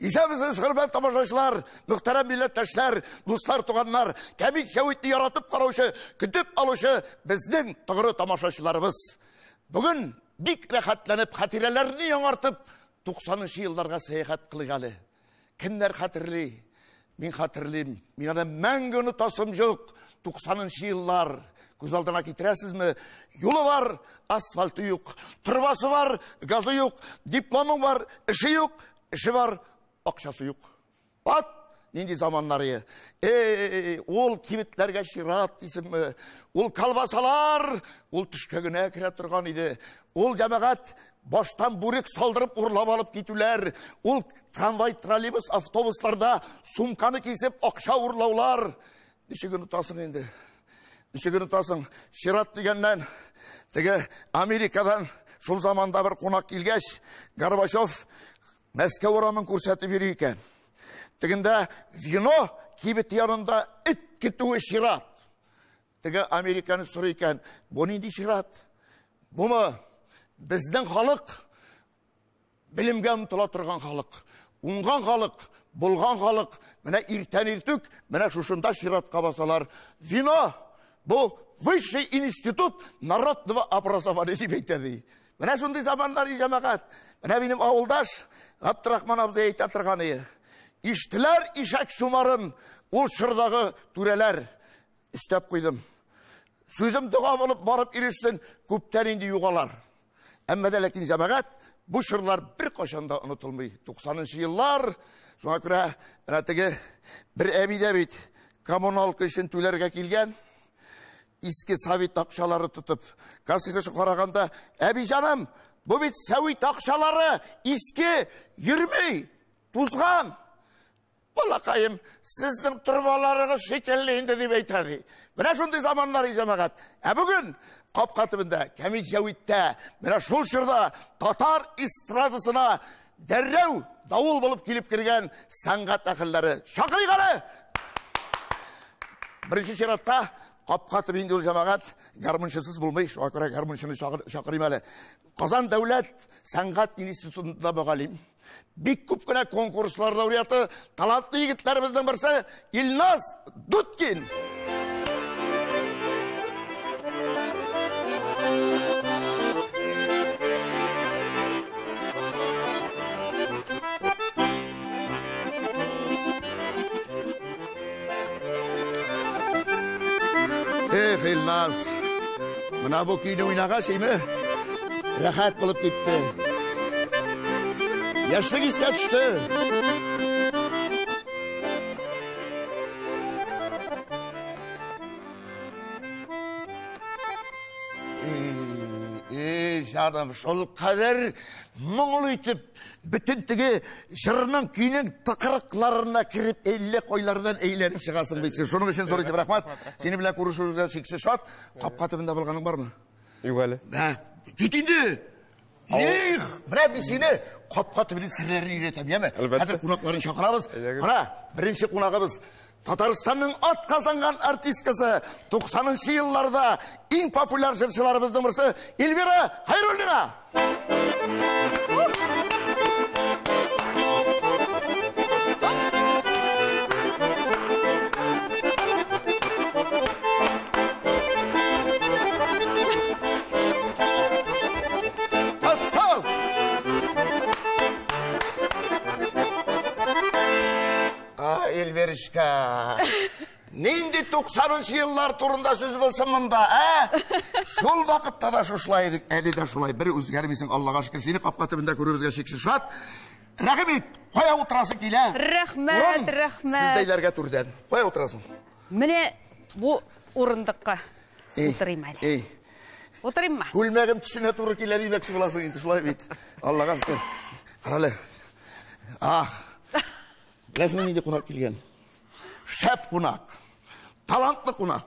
Исәмісіз хөрмәт тамашашылар, мөхтәрәм милләттәшләр, дуслар, туганнар, Кәмит Шәвитне яратып караучы, көтеп алучы безнең тугры тамашачыларыбыз. Бүген бик рәхәтләнеп, хатирәләрне яңартып, 90-нчы елларга сәяхәт кылгалы. Кемнәр хәтерли? Мин хәтерлим. Мин аны мәңге онытасым юк. 90-нчы еллар. Күз алдына китерәсезме? Юлы бар, асфальты юк. Трубасы бар, газы юк. Дипломы бар, эше юк. Эше бар, акчасы юк. Бат, нинди заманнары. Ул кибетләргә шират дисеңме? Ул колбасалар, ул төшкә генә керә торган иде. Ул җәмәгать баштан бүрек салдырып урлап алып китүләр. Ул трамвай, троллейбус, автобусларда сумканы кисеп акча урлаулар. Ничек унытасың инде? Ничек унытасың? Шират дигәннән, теге Америкадан шул заманда бер кунак килгәч, Горбачев Мәскәү урамын күрсәтеп йөри икән. Тегендә вино кибет янында эт китүе шират. Теге Американы сорый икән, бу нинди шират? Бумы безнең халык, билимгә омтыла торган халык, уңган халык, булган халык, менә иртән иртүк, менә шушында ширатка басалар. Вино бу высший институт народного образования дип әйтәди. Менә шундый заманнар җәмәгать. Менә минем авылдаш Абдрахман абзый әйтә торган иде. Иштеләр ишәк шумарын ул шырдагы түрәләр истәп куйдым. Сүзем дуга булып барып ирешсен, күптән инде югалар. Әмма дә ләкин җәмәгать бу шырлар бер кашанда онытылмый. 90-нчы еллар, шуңа күрә менә теге бер әби дә бит коммуналка өчен түләргә килгән. Иске совет акчалары тотып, кассаға караганда, әби җаным, бу бит совет акчалары иске йөрмей, тузган. Балакаем, сезнең турбаларыгыз шикелле инде дип әйтәди. Менә шундый заманнар җәмәгать. Бүген капка төбендә, Кәмит Шәвиттә, менә шул чорда татар эстрадасына дәррәү давыл булып килеп кергән сәнгать әһелләре. Шакырыйк әле! Беренче чиратта капка төбендә ул җәмәгать гармунчысыз булмый, шуңа күрә гармунчыны шакырыйм әле. Казан дәүләт сәнгать институтында мөгаллим. Бик күп кенә конкурслар лауреаты, талантлы егетләребезнең берсе Илназ Дудкин. Илназ, менә бу көйне уйнаган шейме? Рәхәт булып китте. Яшьлек искә төште. Җаным, шул кадәр моңлы итеп, бөтен теге җырның көйнең тыкрыкларына кирип, 50 койлардан әйләнеп чыгасың бит. Шуның өчен зур итеп рәхмәт. Сине белән күрешүгә шиксез шат. Капка төбендә булганың бармы? Юк әле. Кит инде. Менә сине капка төбенең серләрен өйрәтәм, яме? Хәзер кунакларын чакырабыз. Менә беренче кунагыбыз Татарстанның ат казанган артисткасы, 90-нчы елларда иң популяр җырчыларыбызның берсе Эльвира Хайруллина. Эльверишка, нинди 90-нчы еллар турында сүз булсын монда, Шул вакытта да шулай идек, әле дә шулай. Бер үзгәрмисең, Аллага шөкер. Сине капка төбендә күрүебезгә шиксез шат. Рәхмәт, кая утырасың килә? Рәхмәт, рәхмәт. Сездәйләргә түрдән. Кая утырасың? Менә бу урындыкка утырыйм әле. Утырыйммы? Күлмәгем төшенә туры килә димәкче буласың инде, шулай бит. Аллага шөкер. Карале. Ләсмен инде кунак килгән. Шәп кунак. Талантлы кунак.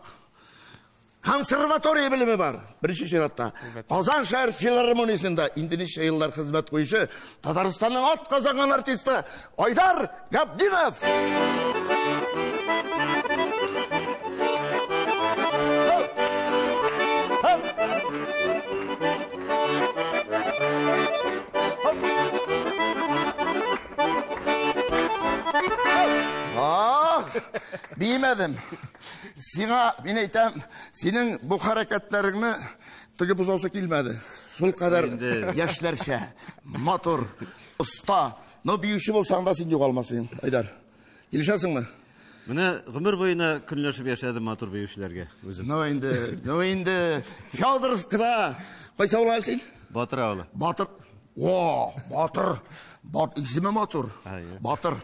Консерватория белеме бар. Беренче чиратта. Казан шәһәр филармониясендә инде ничә еллар хезмәт куючы Татарстанның ат казанган артисты Айдар Габдинов. Беймәдім. Сиңа, мен айтам, сенің бұл харакеттеріңні түгі бұзаусы келмеді. Шул қадар яшьләршә, матур, ұста. Но бейуші болсаң да сен жоғалмасың, Айдар. Келешесің ме? Менә гомер буена көнләшеп яшәдем матур бейүшләргә үзем. Ну инде, Федоровкада кайсы авыл син? Батыр авылы. Батыр. О, Батыр. Исеме матур. Батыр.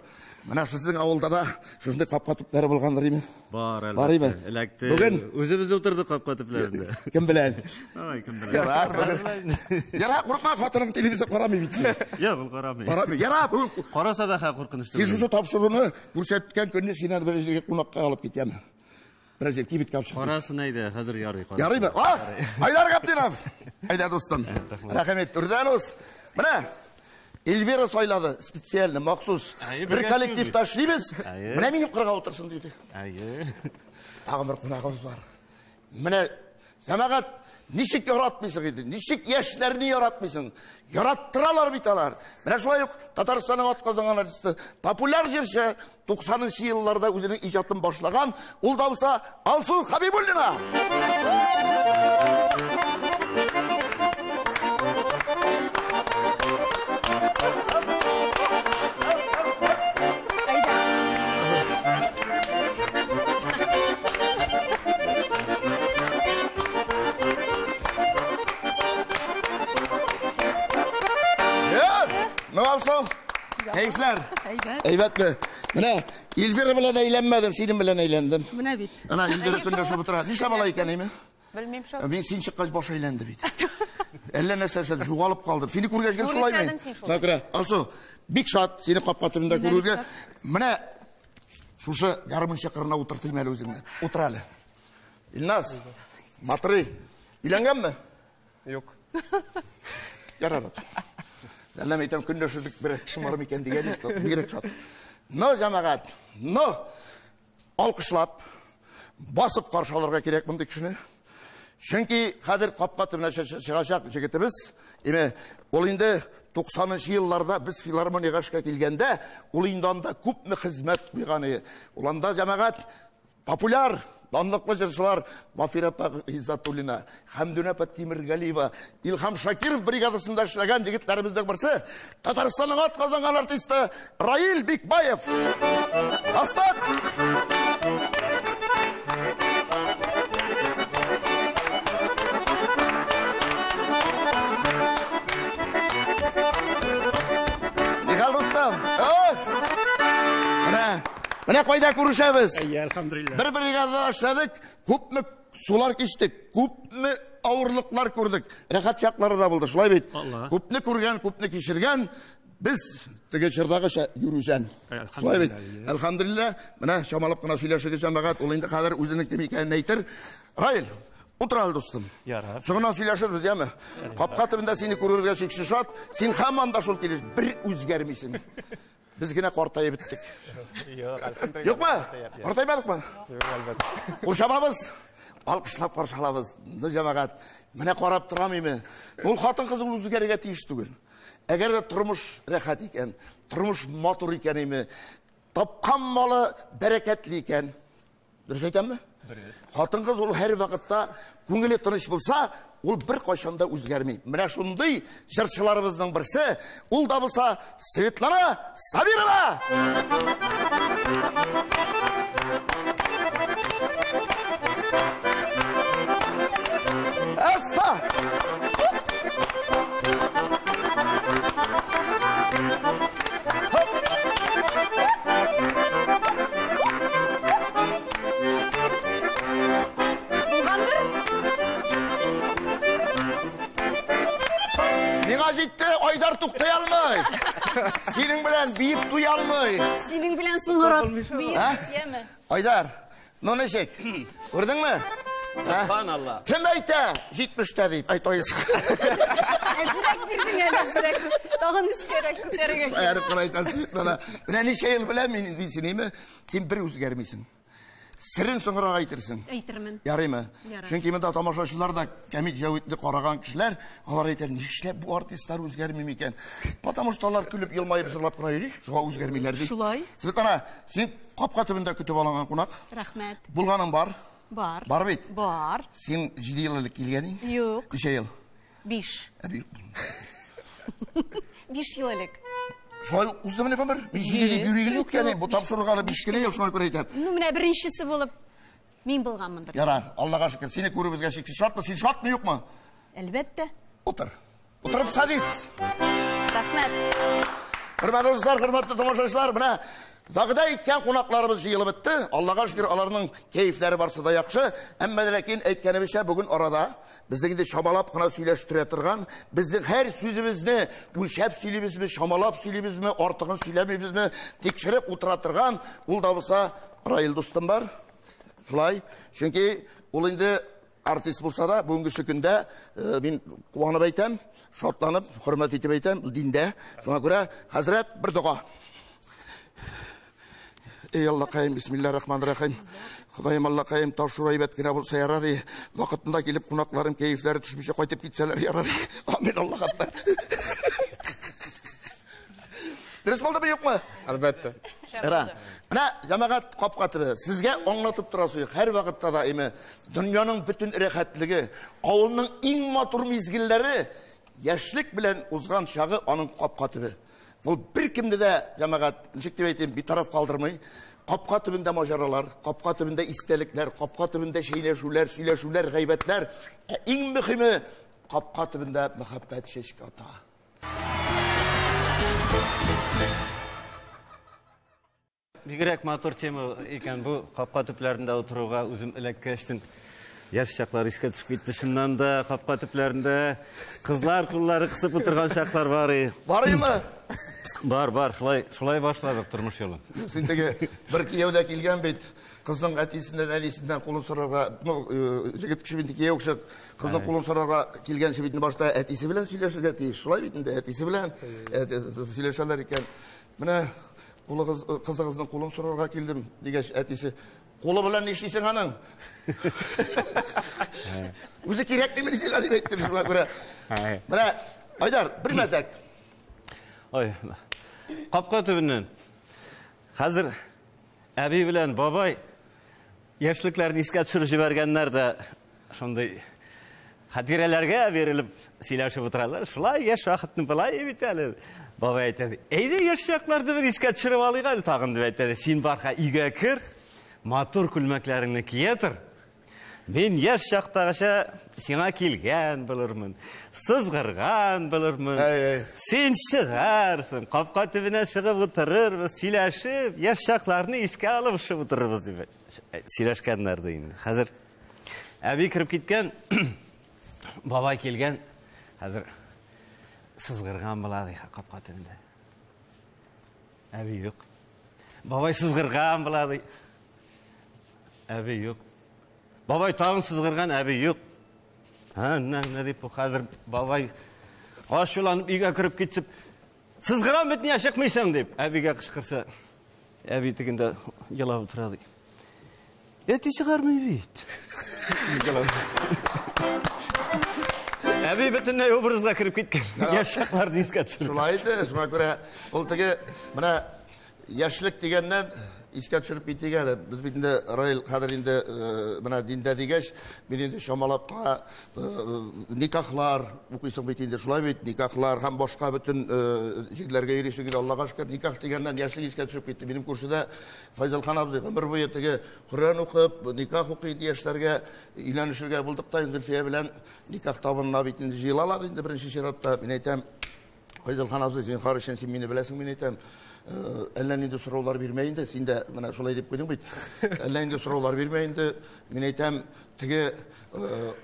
Менә сезнең авылда да шундый капка төпләре булгандыр име? Бар әлбәттә. Бар име? Эләкте. Бүген Үзебез утырдык капка төпләрендә. Кем белән? Ай, кем белән. Яра, курыкма, хатының телевизор карамый бит. Юк, ул карамый. Карамый. Яра, Караса да куркынычлы. син шушы тапшыруны күрсәткән көнне синәр бер җиргә кунакка алып китәм. Бераз кибет капчык. Карасын әйдә, хәзер ярый. Ярыймы? Айдар Габдинов. Айда достым. Рәхмәт, Үрдәнус. Менә Эльвира сайлады, специально, махсус. Бір коллектив ташлаймыз. Менә минем кырга отырсын диде. Тагын бер кунагыбыз бар. Менә җәмәгать ничек яратмыйсың иде? Ничек яшьләрне яратмыйсың? Яраттыралар бит алар. Менә шулай ук Татарстанның атказанган артисты, популяр җырчы 90-нчы елларда үзенең иҗатын башлаган, ул да булса Алсу Хабибуллина. Alsam, keyifler. Eyvetli. Mene, İlvira bilen eğlenmedim, senin bilen eğlendim. Mene bit. Ana, İlvira tünde oturar. Nişe bala iken mi? Bilmem şu. Ben sen çıkkaç baş eğlendi bit. Elle sersen, jugalıp kaldım. Seni kurgacıken şulay mı? Sakra, Alsu, big shot, seni kapatırında kurulge. Mene, şuşa yarımın şakırına oturtayım hele özünden. Otur hele. İlnaz, Batırı, ilengen mi? Yok. Yarar otur. Әллә мәйтәм көндәшүлек бер шымарым икән дигән бигрәк шат. Но җәмәгать, но алкышлап басып каршыларга кирәк мондый кешене. Чөнки хәзер капка төбенә чыгачак җегетебез, ул инде 90-нчы елларда без филармониягә эшкә килгәндә, ул инде анда күпме хезмәт куйган. Ул анда җәмәгать популяр Данлыклы җырчылар Гафира Гыйззатуллина, Хәмдүнә Тимергалиева, Илһам Шакиров бригадасында эшләгән җегетләребезнең берсе, Татарстанның атказанган артисты Раил Бикбаев. Астат! Нихал Рустам. Менә кайда күрешәбез? Әлхәмдулилlah. Бер бригадада эшләдек, күпме сулар кичтек, күпме авырлыклар күрдек. Рәхәт чаклары да булды, шулай бит. Күпне күргән, күпне кичергән, без теге чырдагыча йөрүзән. Шулай бит. Әлхәмдулилlah, менә чамалап кына сөйләшергә җәмәгать, ул инде хәзер үзенең кем икәнен әйтер. Раил, утырал достым. Ярар. Соңына сөйләшербез, яме? Капка төбендә сине күрергә шиксез шат, син һаман да шул килеш, бер үзгәрмисең. Biz gene kortaya bittik. Yok mu? Kortaymadık mı? Koşamamız. Alkışlap karşılamız. Ne cemaat. Mene korap duramıyım. Ol hatın kızın üzgərige tiyiş tügün. Eğer de turmuş rehat iken, turmuş matur iken imi, tapkan malı bereketli iken, dürüst aytan mı? Hatın kız ol her vakitte көңілі тыныш болса, ол бір қашанда өзгермей. Міне шундай жыршыларымыздың бірсі, ол да болса Светлана Сабирова. Әсса! Жетті, Айдар туқтай алмай. Сенің білән бейіп туй алмай. Сенің білән сыңырап бейіп емі? Айдар, ну нешек? Көрдің мі? Subhanallah. Кім әйті? 70-те дейіп, айт ойыз. Әзірек бердің әзірек. Тағын үскерек көтерген. Әріп қыр айтан Светлана. Міне неше ел білән мен сенемі? Сен бір өзгермейсің. сирен соңырақ айтырсың. Әйтермен. Ярыймы? Ярый. Чөнки монда тамашачылар да Кәмит Җәвитне караган кешеләр, алар әйтәр, нишләп бу артистлар үзгәрми микән? Потому что алар көлеп, елмаеп, җырлап кына йөри, шуңа үзгәрмиләр ди. Шулай. Светлана, син капка төбендә көтеп алган кунак. Рәхмәт. Булганың бар? Бар. Бар бит? Бар. Син 7 ел элек килгәнең? Юк. Ничә ел? 5. 5 ел элек. Шулай уздымыны гомер? Мин 7 ел йөригән юк яни, бу тапшырырга 5 кенә ел шуңа күрә әйтәм. Ну, менә беренчесе булып мин булганмындыр. Ярар, Аллага шөкер. Сине күрүбезгә шиксез шатмы? Син шатмы, юкмы? Әлбәттә. Утыр. Утырып садис. Рәхмәт. Хөрмәтле дуслар, хөрмәтле тамашачылар, менә вәгъдә иткән кунакларыбыз җыелып бетте. Аллага шөкер, аларның кәефләре барсы да яхшы. Әмма ләкин әйткәнебезчә, бүген арада безнең инде шамалап кына сөйләштерә торган, безнең һәр сүзебезне үлчәп сөйлибезме, шамалап сөйлибезме, артыгын сөйләмибезме, тикшереп утыра торган, ул да булса Раил дустым бар. Шулай, чөнки ул инде артист булса да, бүгенге көндә мин куанып әйтәм, шатланып, хөрмәт итеп әйтәм, диндә. Шуңа күрә, хәзрәт, бер дуга. Ey Allah'ım, Bismillahirrahmanirrahim. Xudayım Allah'ım, tavşur aybet gine bulsa yararı. Vakitinde gelip konaklarım, keyifleri düşmüşe koyup gitseler yararı. Amin Allah'a ben. Dürüst oldu mu yok mu? Albatta. Mana cemaat kapkatıbı. Sizge anlatıp durasıyıq. Her vakitte daimi dünyanın bütün rehatligi, avulunun en matur mizgilleri, yaşlık bilen uzgan şağı onun kapkatıbı. Бұл бір кімді де, жамағат, нешектеп айтайын, bir taraf қалдырмай, қапқа түбінде мажаралар, қапқа түбінде истеліктер, қапқа түбінде шейлешулер, сөйлешулер, ғайбетлер, ең мүхімі, қапқа түбінде мұхаббет шешкі ата. Бигрәк матур тема икән бу капка төпләрендә утыруга үзем элеккәштен яшь чаклар искә төшеп китте. Шуннан да капка төпләрендә кызлар куллары кысып утырган чаклар бар. Барымы? Бар, шулай башладык тормыш юлын. Син теге бер кияүдә килгән бит, кызның әтисеннән, әнисеннән кулын сорарга, җегет кеше бит кияү кеше кызның кулын сорарга килгәнче бит башта әтисе белән сөйләшергә тиеш. Шулай бит инде әтисе белән сөйләшәләр икән. Менә кызыгызның кулын сорарга килдем дигәч әтисе, кулы белән нишлисең аның? Үзе кирәкме сөйлә дип әйтте шуңа күрә. Менә Айдар, бер мәзәк. Ой, капка төбеннән хәзер әби белән бабай яшьлекләрне искә төшереп җибәргәннәр дә шундый хатирәләргә бирелеп сөйләшеп утыралар. Шулай яшь вакытны былай бит әле. Бабай әйтә, әйдә яшь чакларны бер искә төшереп алыйк әле тагын дип әйтә. Син барга өйгә кер, матур күлмәкләреңне кия тор. Мин яшь чактагыча сиңа килгән булырмын, сызгырган булырмын. Син чыгарсың, капка төбенә чыгып утырырбыз, сөйләшеп, яшь чакларны искә алып шып утырырбыз дип сөйләшкәннәр дә инде. Хәзер әби кирип киткән, бабай килгән, хәзер сызгырган була ди капка төбендә. Әби юк. Бабай сызгырган була ди. Әби юк. Бабай тағын сызғырған, әбі yok. Не деп, қазір бабай ашуланып үйге кіріп кетсіп, сызғыран бітіне ашықмайсың деп, әбіге қышқырса, әбі тігінде елап тұрады. Әті шығармай бейт. Әбі бітіне образға кіріп кеткен, яшақларды еске түсіріп. Шулайды, шуңа күрә, ол теге, мына яшьлек дигәннән искә төшереп китик әле. Без бит инде Раил хәзер инде менә диндә дигәч, мин инде шамалап никахлар укыйсың бит инде, шулай бит никахлар һәм башка бөтен җирләргә йөрисең инде, Аллага шөкер, никах дигәннән яшьлек искә төшеп китте. Минем күршедә Файзалхан абзый гомер буе теге Коръән укып, никах укый яшьләргә өйләнешергә булдык та, Зөлфия белән никах табынына бит инде җыелалар инде беренче чиратта. Мин әйтәм, Файзалхан абзый, син харышын син мине беләсең, мин әйтәм, әллә нинди сораулар бирмәйинде, син дә менә шулай дип куйдың бит. Әллә нинди сораулар бирмәйинде. Мин әйтәм, теге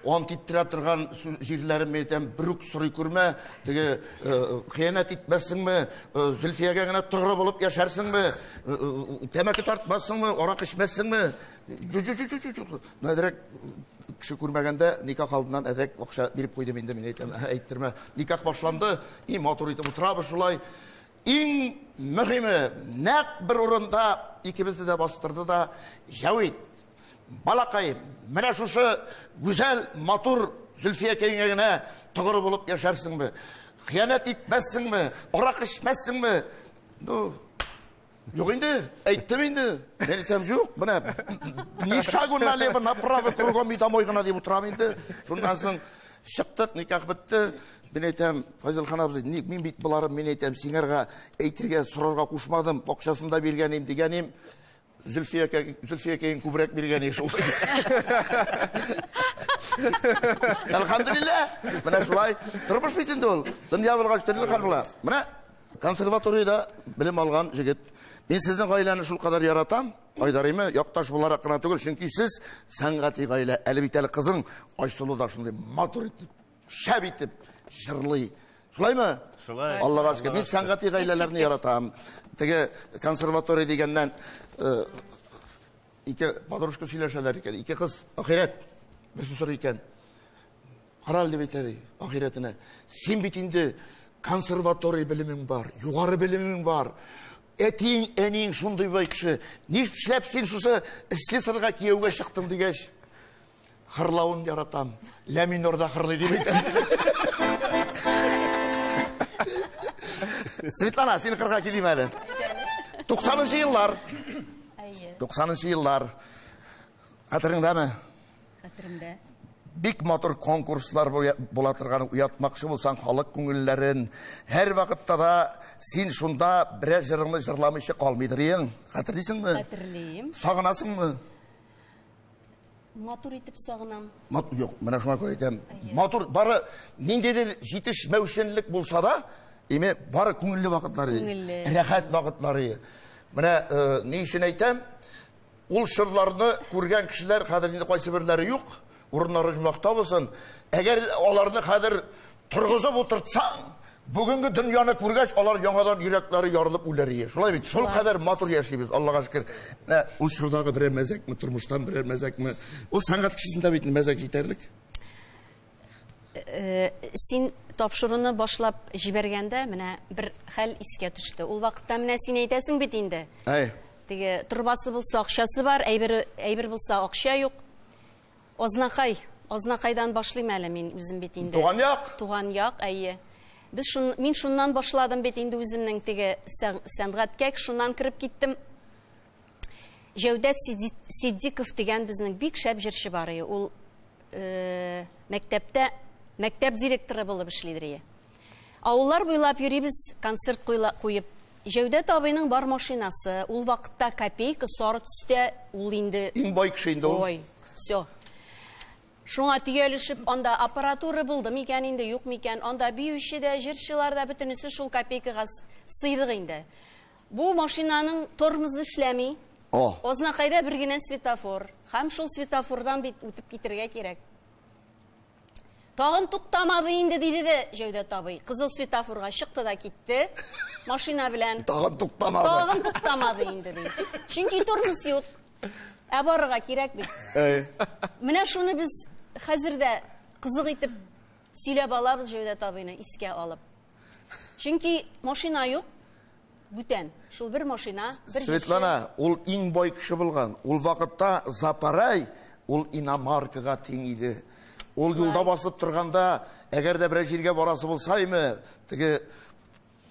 ант иттерә торган җирләрем, мин әйтәм, бер үк сорый күрмә, теге хыянат итмәссеңме, Зөлфиягә генә тугры булып яшәрсеңме, тәмәке тартмассыңмы, арак эчмәссеңме? Мәдрәк кеше күрмәгәндә никах алдыннан әдрәк акча биреп куйдым инде, мин әйтәм, әйттермә. Никах башланды, и матур итеп утырабыз шулай. Иң мөһиме, нәкъ бер урында икебезне дә бастырды да Җавит. балақай, менә шушы güzel, матур Зөлфия кеңгегенә тоғыр болып яшарсыңбы? Хыянат итмәссеңме? Арақ ішмәссеңме? Юк инде, әйттем инде. Мен әйтәм юк, менә ни шагу налево, направо, кругом и домой гына дип утырам инде. Шуннан соң чыктык, никах бетте. Мен әйтәм, Файзылхан абзый, мин бит буларым, мен әйтәм, сиңәргә әйтергә, сорарга кушмадым, акчасын да биргәнем дигәнем. Зөлфия кең күбрәк биргән шул. Әлхамдулилла, менә шулай тормыш бит инде ул. Дөнья булгач төрле хәл була. Менә консерваториядә белем алган җегет. Мин сезнең гаиләне шул кадәр яратам. Айдарыймы, якташ буларак кына түгел, чөнки сез сәнгати гаилә, әле бит әле кызың Айсылу да шундый матур итеп, шәп итеп җырлый. Шулаймы? Шулай. Аллага шөкер. Мин сәнгати гаиләләрне яратам. Теге консерватория дигәннән ике подружка сөйләшәләр икән. Ике кыз ахирәт бер сүз икән. Карал дип әйтә ди ахирәтенә. Син бит инде консерватория белемең бар, югары белемең бар. Әтиң, әниң шундый бай кеше. Нишләп син шушы слесарьга кияүгә чыктың дигәч, хырлавын яратам. Лә минорда хырлый дип әйтә. Светлана, син кырга килим әле. 90-нчы еллар. 90-нчы еллар. Хәтереңдәме? Хәтеремдә. Бик матур конкурслар була торган, уятмакчы булсаң халык күңелләрен. Һәр вакытта да син шунда берәр җырыңны җырламыйча калмыйдыр ең. Хәтерлисеңме? Хәтерлим. Сагынасыңмы? Матур итеп сагынам. Юк, менә шуңа күрә әйтәм. Матур бары ниндидер җитешмәүчәнлек булса да, име бары күңелле вакытлары, рәхәт вакытлары. Менә ни өчен әйтәм? Ул шырларны күргән кешеләр хәзер инде кайсы берләре юк. Урыннары җмакта булсын. Әгәр аларны хәзер торгызып утыртсаң, бүгенге дөньяны күргәч, алар яңадан йөрәкләре ярылып үләр. Шулай бит. Шул кадәр матур яшибез. Аллага шөкер. Ул шурдагы берәр мәзәкме, тормыштан берәр мәзәкме? Ул сәнгать кешесендә бит мәзәк җитәрлек. Син тапшыруны башлап җибәргәндә, менә бер хәл искә төште. Ул вакытта менә син әйтәсең бит инде. Теге торбасы булса акчасы бар, әйбер булса акча юк. Азнакайдан башлыйм әле мин үзем бит инде. Туган як, әйе. Мин шуннан башладым бит инде үземнең теге сәнгатькә, шуннан кирип киттем. Җәүдәт Сиддиков дигән безнең бик шәп җырчы бар. Ул мәктәп директоры булып эшлидер. Авыллар буйлап йөрибез, концерт куеп. Җәүдәт абыйның бар машинасы, ул вакытта копейка сары төстә, ул инде иң бай кеше инде ул. Ой, всё. Шуңа төялешеп, анда аппаратура булды микән инде, юк микән, анда биюче дә, җырчылар да бөтенесе шул копейкага сыйдык инде. Бу машинаның тормозы эшләми. Азнакайда бер генә светофор, һәм шул светофордан бит үтеп китергә кирәк. Тагын туктамады инде диде дә Җәүдәт абый. Кызыл светофорга чыкты да китте. Машина белән. Тагын туктамады инде ди. Чөнки тормоз юк. Ә барырга кирәк бит. Менә шуны без хәзердә кызык итеп сөйләп алабыз Җәүдәт абыйны искә алып. Чөнки машина юк. Бүтән. Шул бер машина, бер Светлана, ул иң бай кеше булган. Ул вакытта Запарай, ул иномаркага тең иде. Ул юлда басып торганда, әгәр дә берәр җиргә барасы булсаймы, теге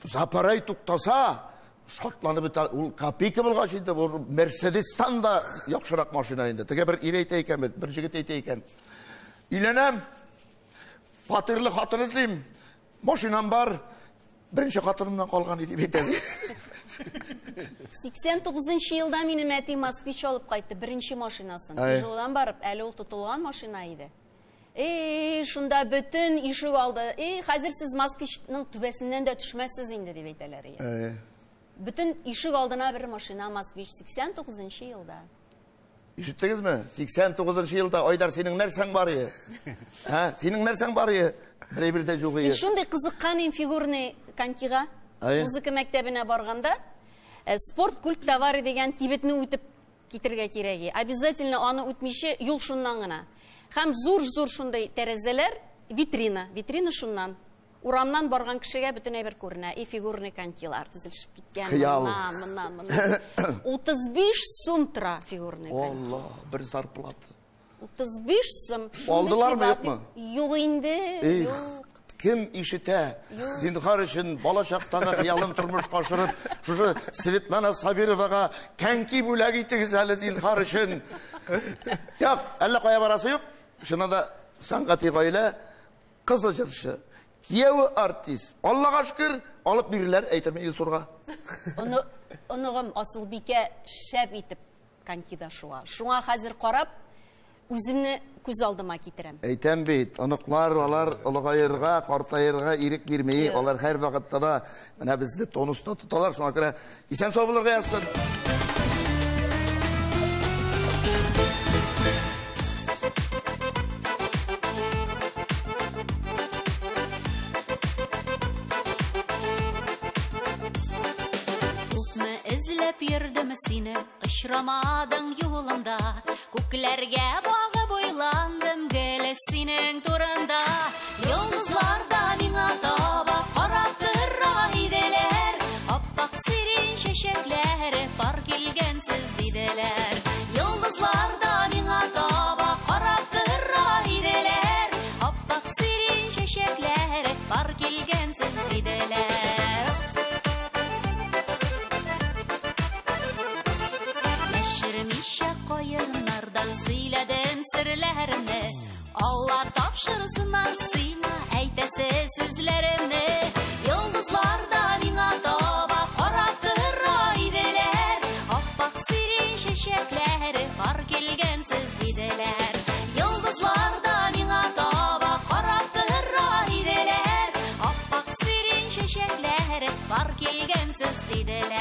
Запарай туктаса, шатланып бит. Ул копейка булгач инде, бу Мерседестан да яхшырак машина инде. Теге бер ир әйтә икән бит, бер җегет әйтә икән. Өйләнәм, фатирлы хатын эзлим, машинам бар. Беренче хатынымнан калган иде бит. 89-нчы елда минем әти Москвич алып кайтты, беренче машинасын. Жолдан барып, әле ул тотылган машина иде. Шунда бөтен ишек алды. Хәзер сез Москвичның түбәсеннән дә төшмәссез инде дип әйтәләр. Бөтен ишек алдына бер машина Москвич 89-нчы елда. Ишеттегезме? 89-нчы елда Айдар синең нәрсәң бар иде? Синең нәрсәң бар иде? Бер дә юк иде. Шундый кызыккан фигурный конькига, музыка мәктәбенә барганда, спорт культ товары дигән кибетне үтеп китергә кирәк. Обязательно аны үтмичә юл шуннан гына. Һәм зур шундай тәрәзәләр, витрина шуннан. Урамнан барган кешегә бөтен әйбер күренә. Фигурный конькилар төзелешеп киткән. Хыял. Моннан. 35 сум тора фигурный коньки. Allah, bir zarplat. 35 сум. Aldılar mı, yok mu? Юк инде. Юк. Kim işite, zinhar için balacaqtana hıyalın turmuş kaşırıp, şu Svetlana Sabirovaga kenki bulag itigiz hali zinhar için. Yok, elle koya barası yok. Şuna da sanqati koyla, kızı jırşı, kiyevi artist. Allah'a şükür, alıp biriler eytirme il sorga. Onығым Асылбике шәп итеп конькида шуға. Шуңа хәзер қарап, үзімні күз алдыма кетірем. Eytem beyt, anıklar, olar, ılıgayırga, kortayırga, irik birmeyi, olar her vakitte da, bizde tonusta tutalar, şuna göre, isen soğubulurga yazsın. Yirdim seni, ışramadın yolunda, Kuklerge bağı boylandım, gele senin turunda. Yıldızlarda mina taba, karaktır rahideler, Appak sirin şeşekler, par kilgensiz dideler. Yıldızlarda mina taba, karaktır rahideler, Appak sirin şeşekler, par kilgensiz dideler. Koyunlardan söyledim sırlarımı, Allah tapşırsınlar sıyma eytese sözlerimi. Yıldızlardan inataba karaktır raideler, Appak sirin şeşekleri var kilgensiz dideler. Yıldızlardan inataba karaktır raideler, Appak sirin şeşekleri var kilgensiz dideler.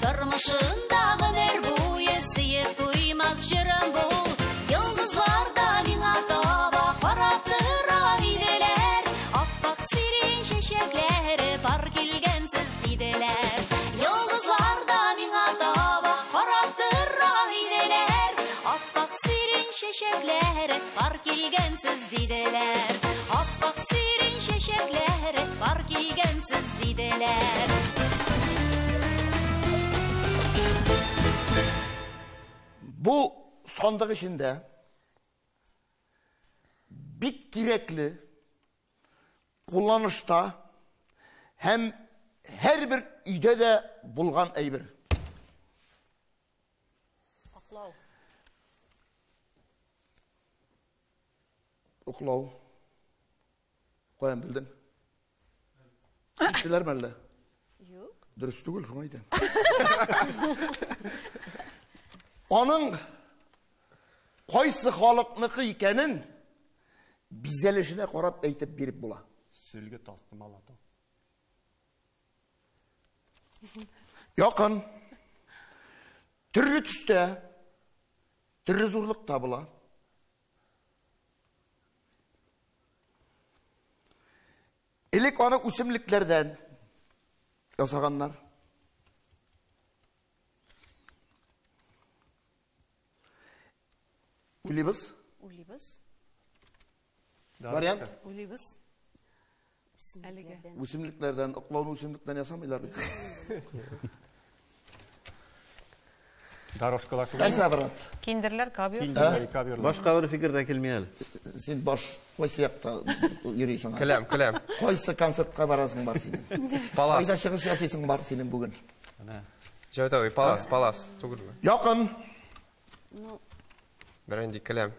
Turmuşundağı ner boyu sıyıp duymaz jırın bol. Yıldızlardan inataba karaktır rahideler, Appak sirin şeşekleri var kilgensiz dideler. Yıldızlardan inataba karaktır rahideler, Appak sirin şeşekleri var kilgensiz dideler. Appak sirin şeşekleri var kilgensiz dideler. Bu sandık içinde bir gerekli kullanışta hem her bir üyde de bulgan eybir. Aklav. Uklav. Koyan bildin. Gittiler mi? Yok. Dürüst değil şunaydı. Onun qaysı xalqnıqı ikenin bizelişine qarab eytip berip bula. Sülge tastım aladı. Yakın, türlü tüste, türlü zorluk tabula. İlk onu üsümlüklerden yasaganlar. Uylibız. Varyant. Uylibız. Üsümlüklerden, oklağın üsümlükten yasamıyorlar. Daroşkalar. Kaysa barat. Kinderler kabıyor. Başka bir fikir de kelmeyelim. Sen baş, qaysı yakta yürüyorsun. Kılem. Qaysı konsertqa barasın var senin. Palas. Qayda шығыш жасайсың бар senin bugün. Жаутай, палас. Тугры. Yakın. Бренди кылем.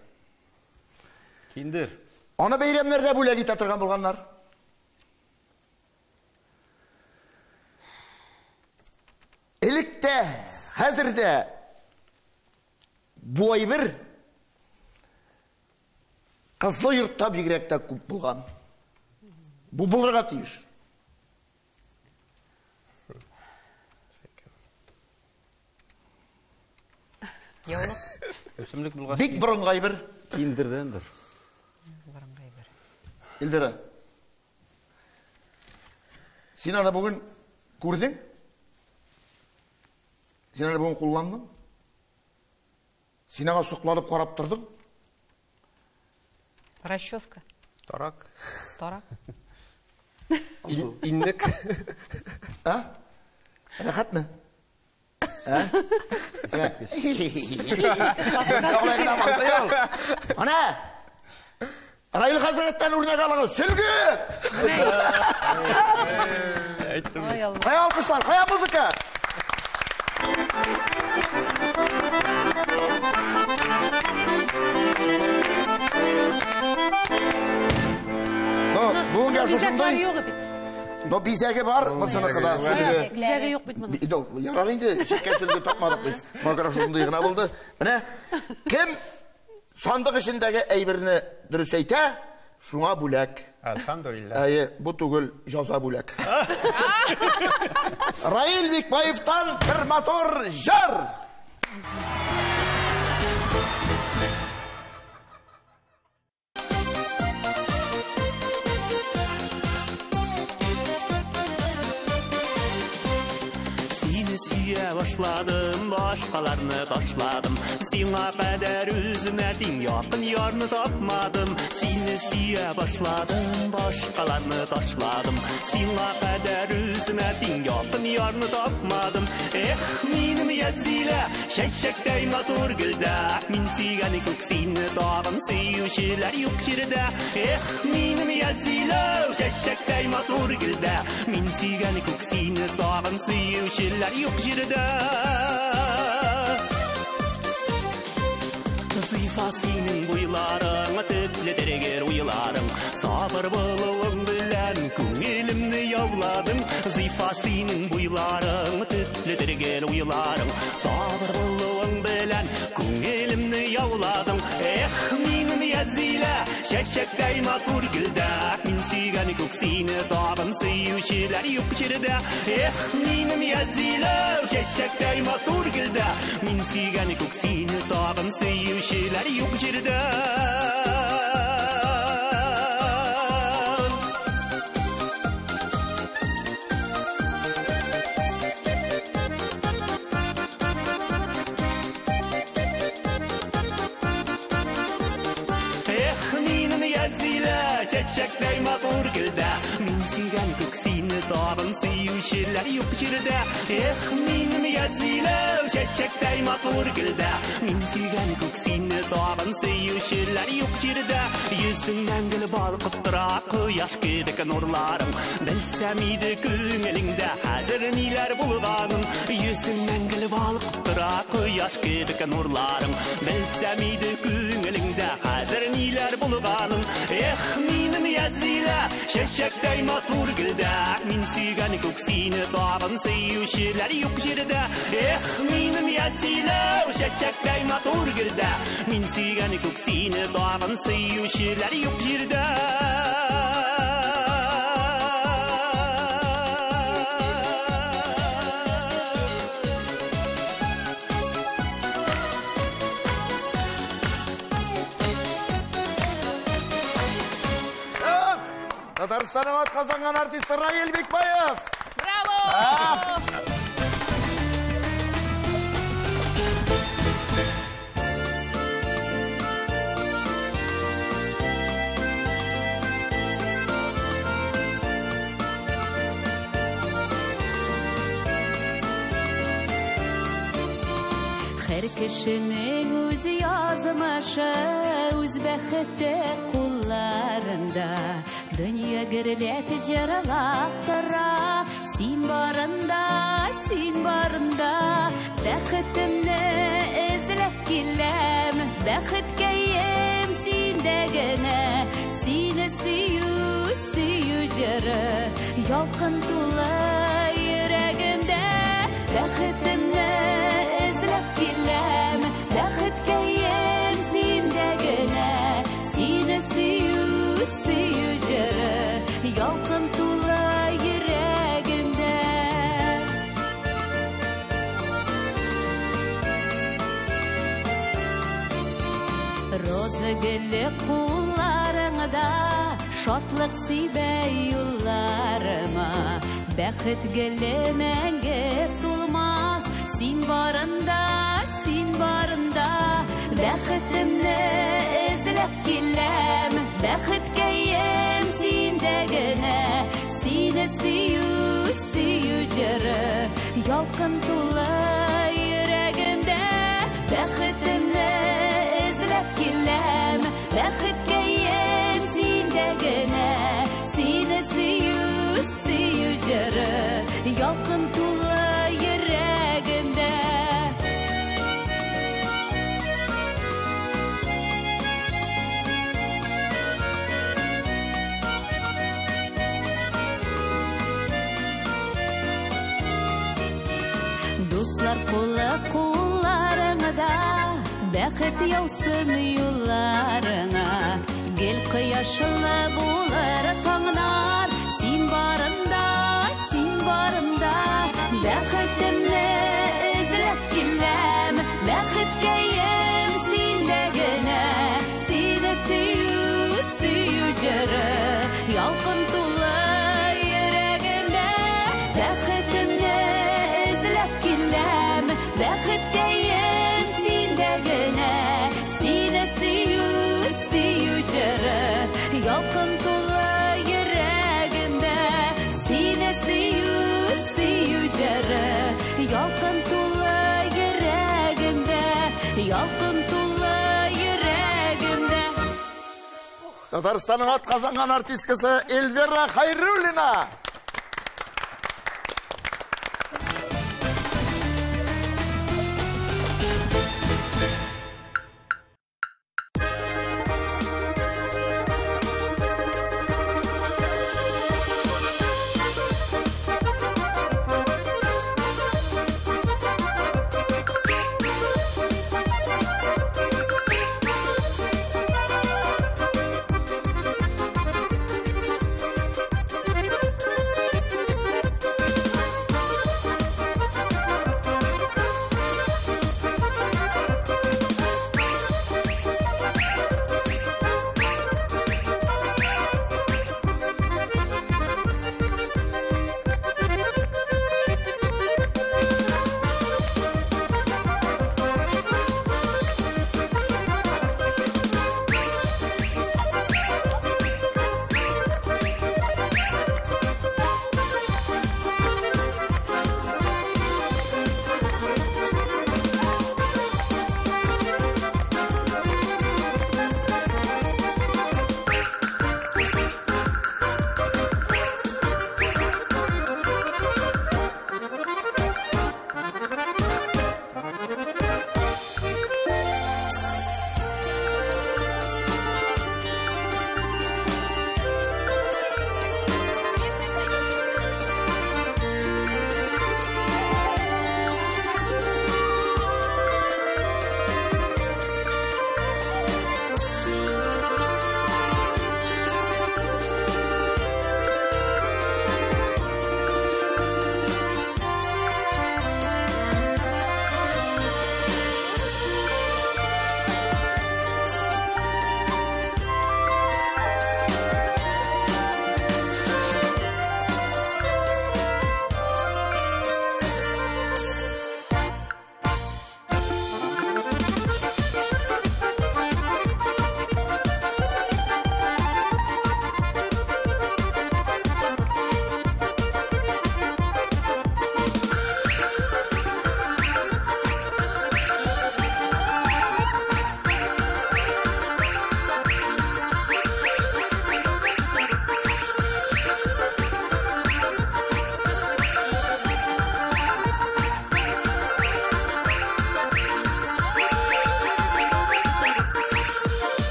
Kinder. Ana beyramlarda bu lagi tatırgan bulganlar. Elikte, hazırda bu ay bir kızlı yurtta bir girekte kup bulgan. Bu bulurga tiyir. Яулық. Өсімлік бұлғаш Бик бұрынғай бір. киіндірдендір. Барыңғай бір. Елдері. Сен ана бүгін көрдің? Сен ана бүгін құлландың? Сен аға сұқланып қарап тұрдың? Расческа. Тарак. Тарак. Иннек. Рахат мı? Ana! Rayıl Hazretten örnek alın. Sülgü! Ay Allah. Kaya alkışlar, kaya müzika. Bugün yaşasındayım. yok idi. No bizege var mı sana kadar? Bizəgə yox bit bunu. No, yarar indi. Şirket sözü tapmadık biz. Makara şunun yığına buldu. Ne? Kim sandık içindeki eybirini dürüst eyte, şuna bulak. Elhamdülillah. Bu tugul jaza bulak. Rail Bikbayev'tan bir motor jar. Başladım, başkalarını taşladım. Sina kadar üzüme din yakın yarını tapmadım. Seni siye başladım, başkalarını taşladım. Sina kadar üzüme din yakın yarını tapmadım. Minim yazıyla şeşşekday motor gülde. Min sigani koksini dağım suyuşiler yok şirde. Minim yazıyla şeşşekday motor gülde. Min sigani koksini dağım suyuşiler yok şirde. Zifasinin buylarına tüpledir uylarım. Sabır balığın bilen küngelimni yavladım. Zifasinin buylarına tüpledir uylarım. Sabır balığın bilen küngelimni yavladım. Minim yazıyla şeşşekday motor gülde. Min sigani koksini dağım suyuşiler yok şirde. Minim yazıyla şeşşekday motor gülde. Min sigani koksini dağım suyuşiler yok şirde. Çiçekler motor gülde. Min sigan koksini dağım suyuşiler yok şirde. Minim yazıyla çiçekler motor gülde. Min sigan koksini dağım suyuşiler yok şirde. Yüzünden gül balkıp dıra koyaş gibi nurlarım. Bilsem idi küngelinde hazır niler bulganım. Yüzünden gül balkıp dıra koyaş gibi nurlarım. Bilsem idi küngelinde hazır niler bulganım. Minim yazıyla şeşşekday motor gülde. Min sigani koksini dağım suyuşiler yok şirde. Minim yazıyla şeşşekday motor gülde. Min sigani koksini dağım suyuşiler yok şirde. Tataristan'ın at kazangan artist Rail Bikbayev. Bravo! Her kişinin öz yazmışı, öz bəxti kullarında. Dünya gürlep jaralap tura. Sin barında, bəxtimni izlep gillem. Bəxt keyim sindegine, seni suyu jara. Yalqın tula yüreğimde, bəxtimni izlep gillem. Bəxt keyim sindegine, seni suyu jara. Yalqın tula yüreğimde. Роза гүлі қолларыңда, шатлық сибәй юлларыма. Бәхет гүлі мәңгі солмас, син барында. Бәхетімні ізләп келем, бәхет кәйем синдәгенә. Сине сөю жыры, ялқын тулы йөрәгемдә. Бәхетімні ізләп келем, бәхет кәйем синдәгенә. Сине сөю жыры, ялқын тулы йөрәгемдә. Дуслар қолларыңда, бәхет яусын юлларыңа. Гел қияшылы болар таңнар, син барында. Бәхетімні ізләп келем, бәхет кәйем синдәгенә. Сине сөю жыры, ялқын тулы йөрәгемдә. Бәхетімні бәхет кәйем синдәгенә. Сине сөю жыры, ялқын тулы йөрәгемдә. Сине сөю жыры, ялқын тулы йөрәгемдә. Ялқын тулы йөрәгемдә. Татарстанның атказанган артисткасы Эльвира Хайруллина.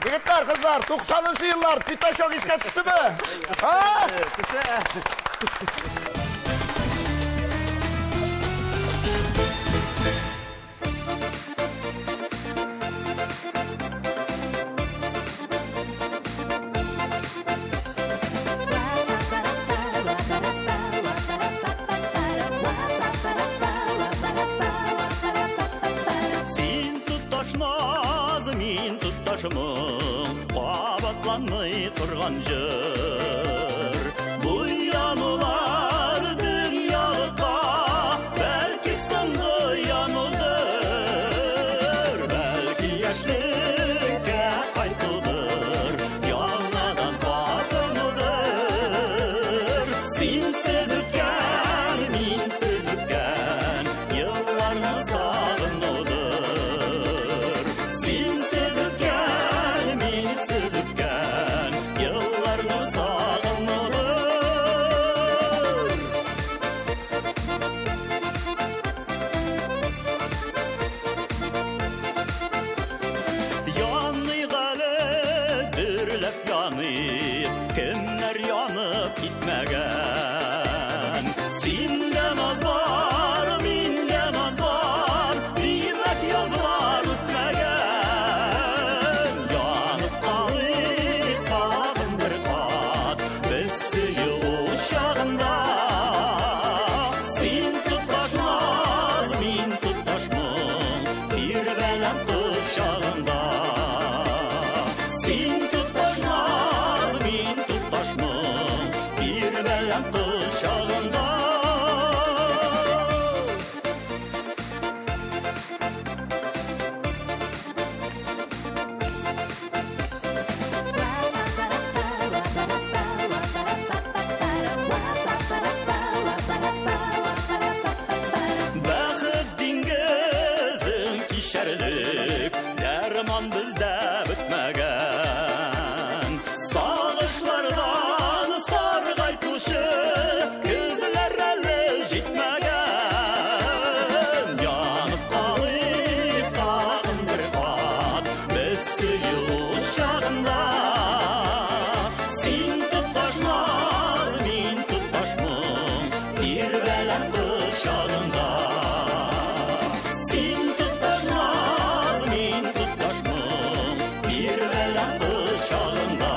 Yigitlar, kızlar, 90'lı yıllar Pitaşok iske düştü mü? Ha? yanmay turgan jır. Bu yanılar dünyalıkta belki soңғы yanıldır. Belki yaşlıkka qaytıldır, yanadan bakımıdır. Sensiz ötken, minsiz ötken, yıllarını sağınıdır. Sensiz ötken, minsiz ötken, yıllarını sağınıdır. Yanıgalı dürlep yanıp, kimler yanıp gitmegen. Senden az var, minden az var, kıymet yazılar ütmegen. Yanıp kalıp tağın bir kat, biz suyu uşağında. Sen tutlaşmaz, min tutlaşmam, bir belem kuşağında. Sen tutlaşmaz, min tutlaşmam, bir belem kuşağında. Бақыт деңгізін кешерлік, дәрман бізде бітмеген. Сағышлардан сарғайтушы, күзлер әлі жетмеген. Янып қалып тағын бір қат, біз сүйі ошағында. Сен тұтпашмaz, мен тұтпашмын, bir belem kuşağında. Sen tutlaşmaz, men tutlaşmam, bir belem kuşağında.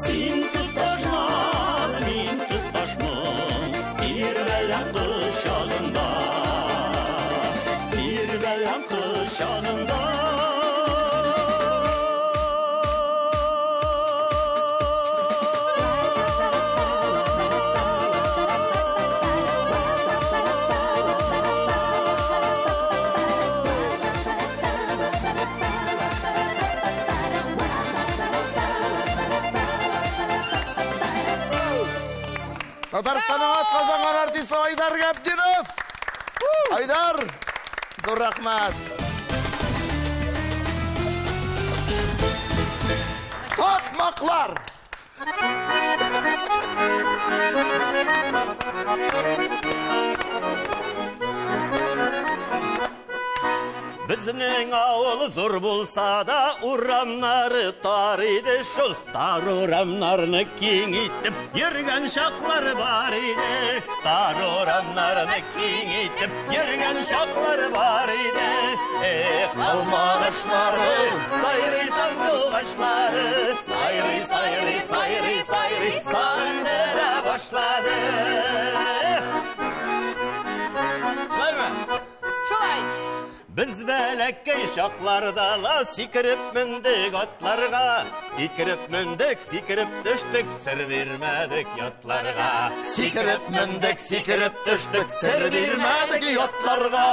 Sen tutlaşmaz, men tutlaşmam, bir belem kuşağında. Bir belem kuşağında. Татарстанның атқазанған артисі Айдар Габдинов. Айдар, зор рахмат. Тотмақлар. Bizning avul zor bulsa da uramları tar idi şul. Tar uramlarını kengitip yürgen şaklar var idi. Tar uramlarını kengitip yürgen şaklar var idi. Alma ağaçları, sayri sandık ağaçları, sayri sayri sayri sayri sandıra başladı. Biz belekkeyi şaklarda la sikirip mindik atlarga. Sikirip mindik, sikirip düştük, sır vermedik yatlarga. Sikirip mindik, sikirip düştük, sır vermedik yatlarga.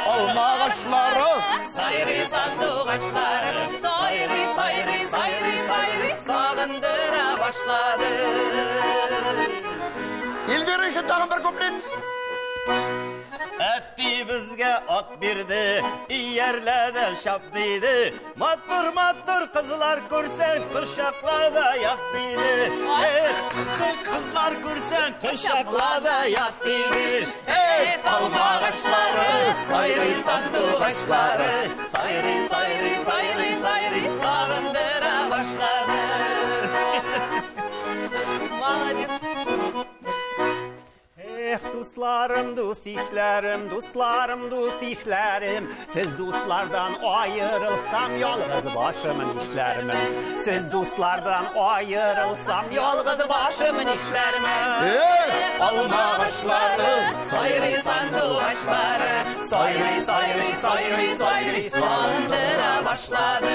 Alma ağaçları, Sayri sandık ağaçları, sayri sayri sayri sayri sağındıra başladı. İlgiri için tağın bir kuplet. Etti bizge at birdi, yerlerde şaptıydı. Mattur mattur kızlar görsen, kırşaklarda yattıydı. Kızlar görsen, kırşaklarda yattıydı. Alma ağaçları, sayri sandık ağaçları, sayri sayri sayri sayri sağındıra başladı. Dostlarım, dost işlerim, dostlarım, dost işlerim. Siz dostlardan ayrılsam yalnız başımın işlerimin. Siz dostlardan ayrılsam yalnız başımın işlerimin. Alma ağaçları, sayri sandık ağaçları, sayri sayri sayri sayri sandıra başladı.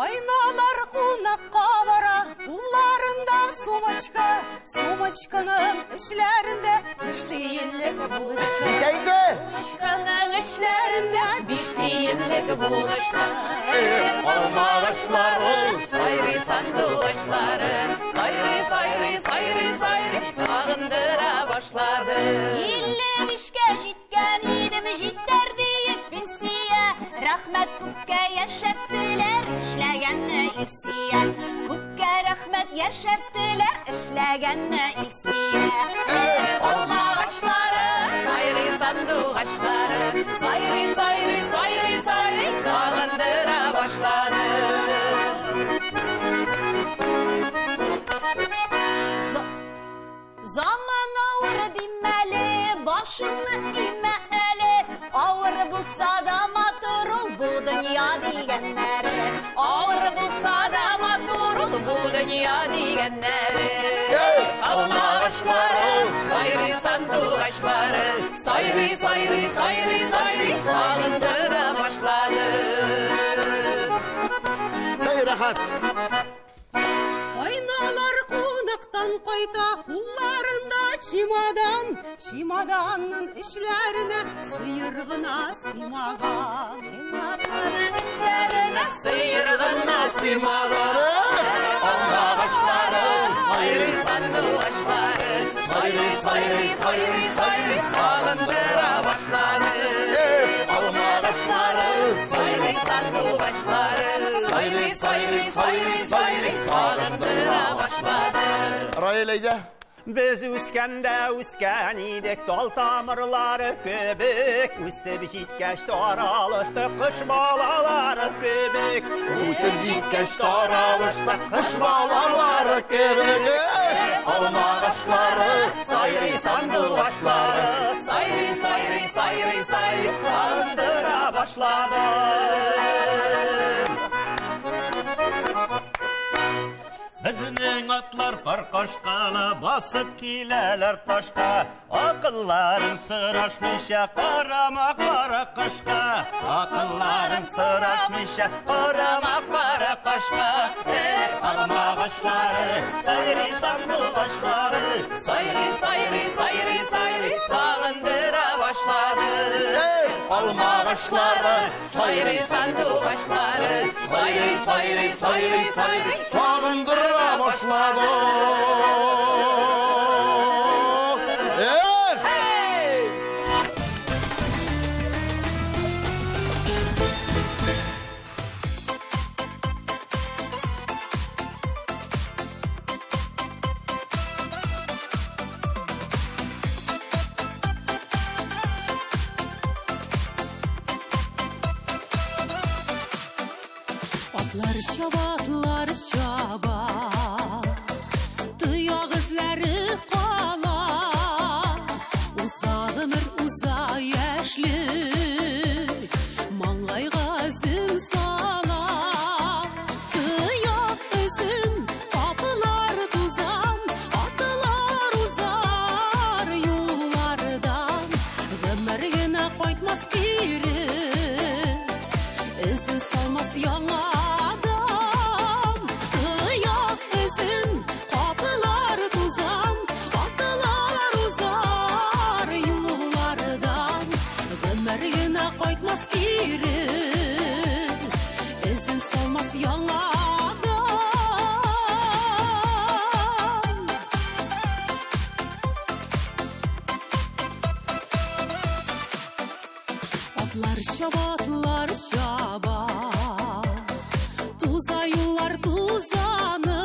Aynalar qonaqqa bara, qullarında sumachka, sumachkaның ishlarında 5 tiyinlik bulishka. Jikaydi. Sumachkaның ishlarında 5 tiyinlik bulishka. Alma ağaçları, sayri sandıqları, sayri sayri sayri sayri sağındıra başladı. Илле бишкә җиткән идем, җитәр диеп пенсия. Рәхмәт күпкә яшәттеләр, эшләгәнне ирсия. Күпкә рәхмәт яшәттеләр, эшләгәнне ирсия. Алма ağaçları, sayri sandıqları, sayri sayri sayri sayri sağındıra başladı. Zaman ağır deməli, başını imə əli. Ağır bulsa da matur ol bu dünya digənləri. Ağır bulsa da matur ol bu dünya digənləri. Alma ağaçları, sayri sandıqları, sayri sayri sayri sayri sağındıra başladı. Beyrahat. Aynalar qonaqdan qayta, qullarında çimadan, çimadanın işlerine sıyırğına simagan. Çimadanın işlerine sıyırğına simagan. Alma ağaçları, sayri sandıqları, sayri sayri sayri sayri sağındıra başladı. Alma ağaçları, sayri sandıqları, sayri sayri sayri sayri sağındıra başladı. Rayeleyde. Biz üskən idik, dal tamirları köbük. Üsüb jitkəş taralışdı, qış balaları köbük. Üsüb jitkəş taralışdı, qış balaları köbük. Alma ağaçları, sayri sandıqları, sayri sayri sayri sayri sağındıra başladı. Bizning atlar parqashqala bosib kelalar toshqa. Aqllarin sirashmisha qarama qara qashqa. Aqllarin sirashmisha qarama qara qashqa. Alma ağaçları, sayri sandıqları, Sayri sayri sayri sayri sağındıra başladı. Alma ağaçları, Sayri sandıqları, sayri sayri sayri sayri sağındıra başladı. Atlar şaba, atlar şaba, tıyak izleri qala. Uza ömür, uza yaşlık, mangayga izin sala. Tıyak izin, kapılar tuzan, atlar uzar yollardan. Ömrüne qaytmaz geri, izin salmaz yana. Atlar şaba, tuza yollar tuzanı.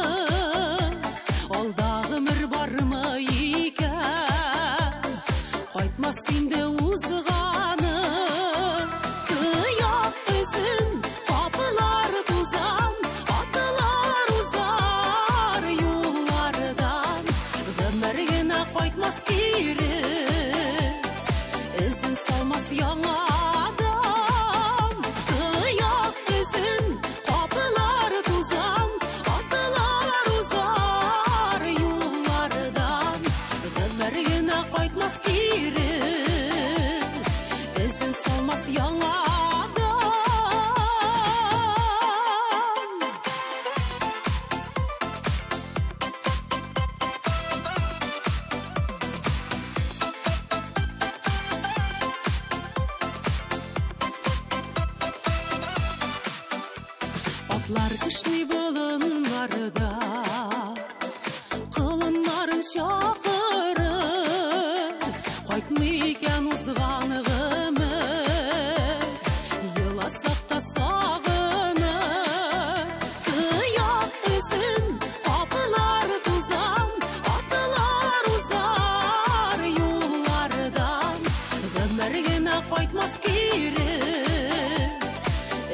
Alda ömür var mı iken, qaytmaz indi uzğanı. Tıyak izin, kapılar tuzan, atlar uzar yollardan. Ömrüne qaytmaz geri, izin salmaz yana. Кышный болынларда Кылынларын шақырып Қайтмай екен узған ғымыр Еласақ та сағынып Тұяқ ізін қапылар тузан Атылар узар юллардан Ғымыргена қайтмас кері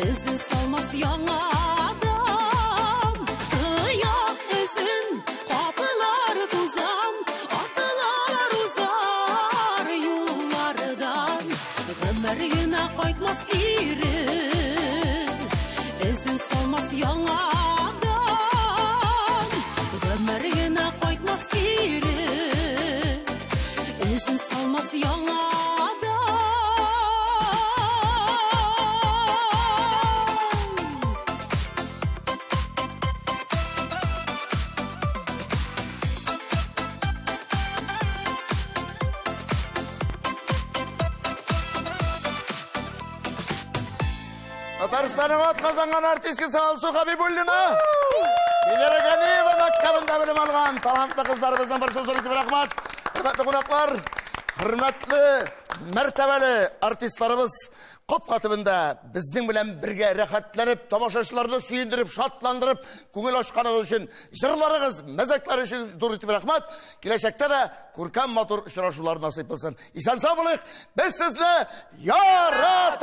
Ізін салмас яңа адам Тұяқ ізін қапылар тузан Атылар узар юллардан Ғымыргена қайтмас кері Ізін салмас яңа адам Ғымыргена қайтмас кері Ізін салмас яңа Татарстанның атқазанған артистке Сағалсу Хабибуллина. Билер Галиева мактабында білім алған талантты қыздарымыздан бір сөз сөйлетіп рахмат. Hürmetli қонақтар, hürmetli мәртәбәлі артистларыбыз Қоп қатыбында біздің білән бірге рәхәтләніп, тамашашыларды сүйіндіріп, шатландырып, көңіл ашқаны үшін, жырларығыз, мәзәкләр үшін зор итеп рахмат. Келешекте де күркәм матур очрашулар насип булсын. Исән сау булыйк, без сезне яратабыз!